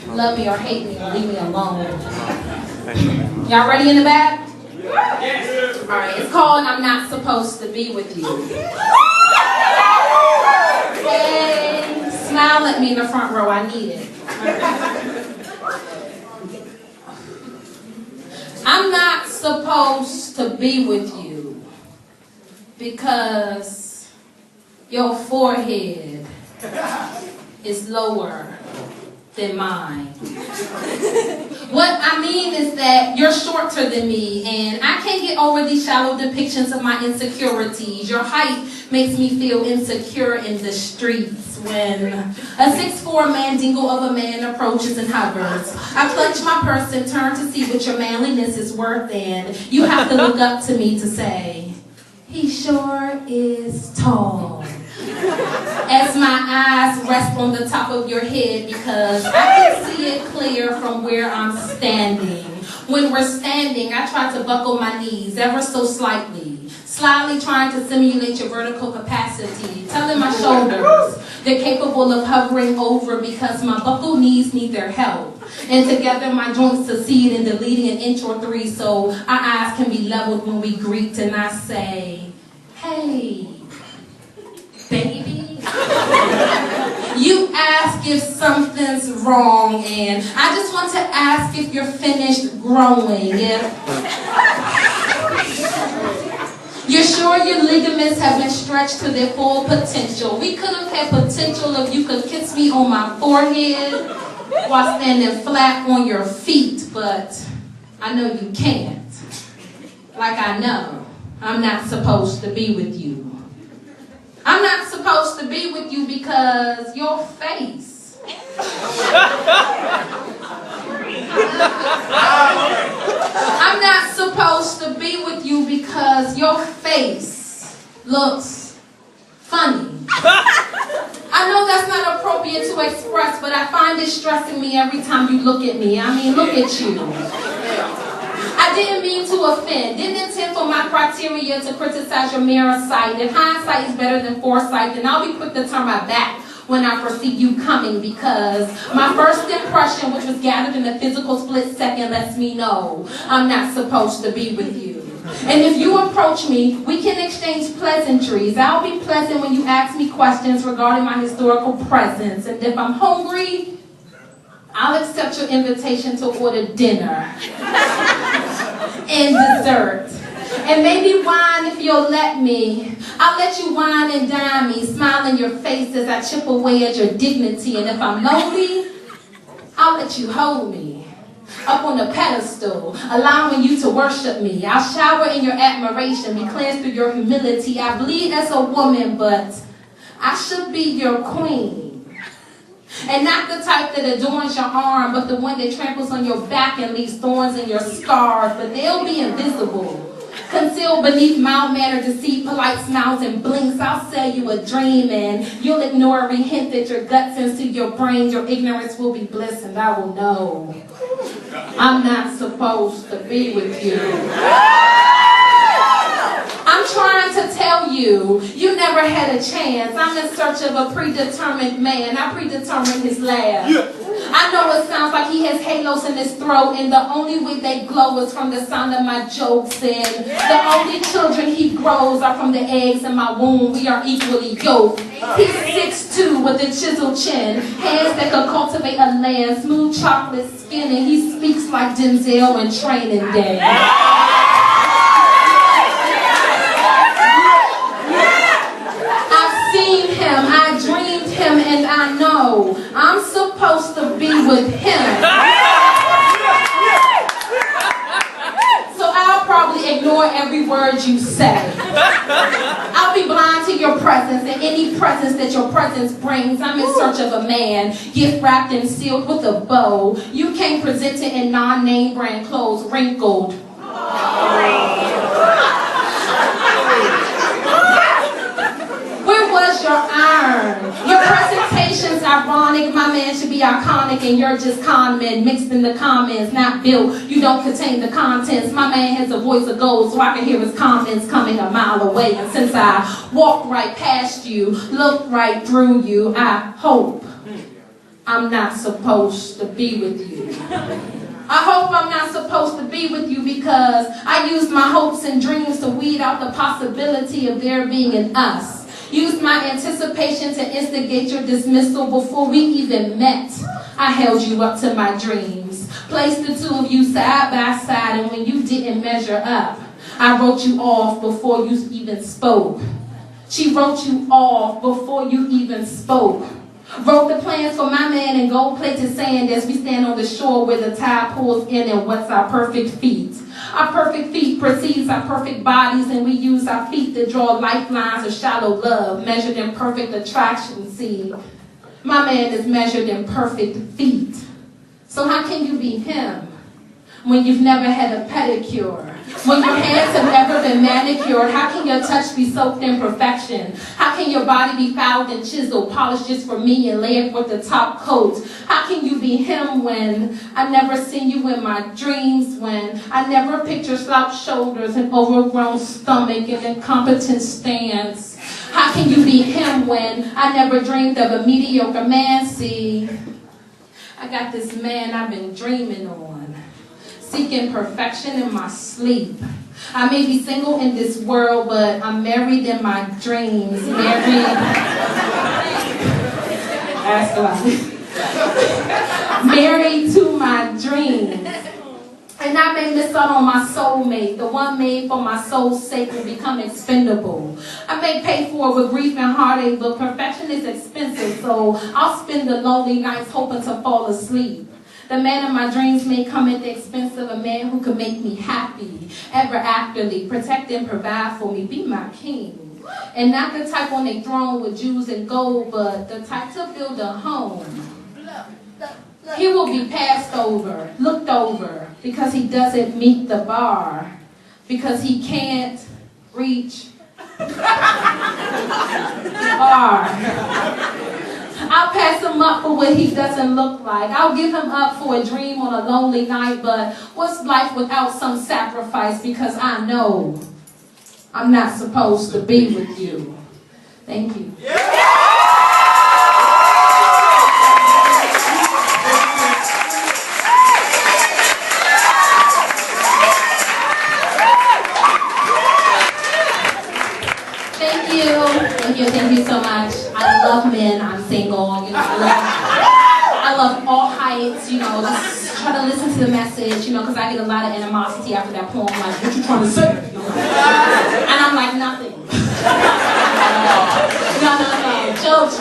Love me or hate me, leave me alone. Y'all ready in the back? Yes. All right, it's called I'm Not Supposed to Be With You. Hey, smile at me in the front row, I need it. I'm not supposed to be with you because your forehead is lower than mine. What I mean is that you're shorter than me, and I can't get over these shallow depictions of my insecurities. Your height makes me feel insecure in the streets when a 6'4" mandingo of a man approaches and hovers. I clutch my purse and turn to see what your manliness is worth, and you have to look up to me to say, he sure is tall. As my eyes rest on the top of your head because I can see it clear from where I'm standing. When we're standing, I try to buckle my knees ever so slightly, slyly trying to simulate your vertical capacity, telling my shoulders they're capable of hovering over because my buckled knees need their help. And together my joints succeed in deleting an inch or three so our eyes can be leveled when we greet, and I say, hey, baby. You ask if something's wrong, and I just want to ask if you're finished growing. If you're sure your ligaments have been stretched to their full potential. We could have had potential if you could kiss me on my forehead while standing flat on your feet, but I know you can't. Like I know I'm not supposed to be with you. I'm not supposed to be with you because your face. I'm not supposed to be with you because your face looks funny. I know that's not appropriate to express, but I find it stressing me every time you look at me. I mean, look at you. I didn't mean to offend, didn't intend for my criteria to criticize your mere sight. If hindsight is better than foresight, then I'll be quick to turn my back when I perceive you coming, because my first impression, which was gathered in a physical split second, lets me know I'm not supposed to be with you. And if you approach me, we can exchange pleasantries. I'll be pleasant when you ask me questions regarding my historical presence. And if I'm hungry, I'll accept your invitation to order dinner and dessert. And maybe wine if you'll let me. I'll let you wine and dine me, smile in your face as I chip away at your dignity. And if I'm lonely, I'll let you hold me up on a pedestal, allowing you to worship me. I'll shower in your admiration, be cleansed through your humility. I bleed as a woman, but I should be your queen. And not the type that adorns your arm, but the one that tramples on your back and leaves thorns in your scars. But they'll be invisible, concealed beneath mild-mannered deceit, polite smiles and blinks. I'll sell you a dream, and you'll ignore every hint that your gut sends to your brain. Your ignorance will be bliss, and I will know I'm not supposed to be with you. I'm trying to tell you, you never had a chance. I'm in search of a predetermined man. I predetermined his laugh. I know it sounds like he has halos in his throat, and the only way they glow is from the sound of my jokes, and the only children he grows are from the eggs in my womb. We are equally yoked. He's 6'2" with a chiseled chin, hands that could cultivate a land, smooth chocolate skin, and he speaks like Denzel in Training Day. I dreamed him, and I know I'm supposed to be with him. So I'll probably ignore every word you say. I'll be blind to your presence and any presence that your presence brings. I'm in search of a man, gift wrapped and sealed with a bow. You can't present it in non-name brand clothes, wrinkled. Where was your iron? Your presentation's ironic. My man should be iconic, and you're just con men mixed in the comments, not built. You don't contain the contents. My man has a voice of gold, so I can hear his comments coming a mile away. And since I walked right past you, looked right through you, I hope I'm not supposed to be with you. I hope I'm not supposed to be with you because I used my hopes and dreams to weed out the possibility of there being an us. Used my anticipation to instigate your dismissal before we even met. I held you up to my dreams, placed the two of you side by side, and when you didn't measure up, I wrote you off before you even spoke. She wrote you off before you even spoke. Wrote the plans for my man in gold-plated sand as we stand on the shore where the tide pulls in and wets our perfect feet. Our perfect feet precedes our perfect bodies, and we use our feet to draw lifelines of shallow love, measured in perfect attraction. See, my man is measured in perfect feet. So how can you be him when you've never had a pedicure? When your hands have never been manicured? How can your touch be soaked in perfection? How can your body be fouled and chiseled, polished just for me and layered with the top coat? How can you be him when I never seen you in my dreams, when I never picture slouched shoulders, an overgrown stomach, and incompetent stance? How can you be him when I never dreamed of a mediocre man? See, I got this man I've been dreaming on, seeking perfection in my sleep. I may be single in this world, but I'm married in my dreams. Married to my dreams. And I may miss out on my soulmate. The one made for my soul's sake will become expendable. I may pay for it with grief and heartache, but perfection is expensive, so I'll spend the lonely nights hoping to fall asleep. The man of my dreams may come at the expense of a man who could make me happy, ever afterly, protect and provide for me, be my king. And not the type on a throne with jewels and gold, but the type to build a home. He will be passed over, looked over, because he doesn't meet the bar, because he can't reach the bar. I'll pass him up for what he doesn't look like. I'll give him up for a dream on a lonely night, but what's life without some sacrifice? Because I know I'm not supposed to be with you. Thank you. Thank you so much. I love men. I'm single. You know, I love all heights. You know, just try to listen to the message. You know, because I get a lot of animosity after that poem. Like, what you trying to say? You know? And I'm like, nothing. No. Jokes.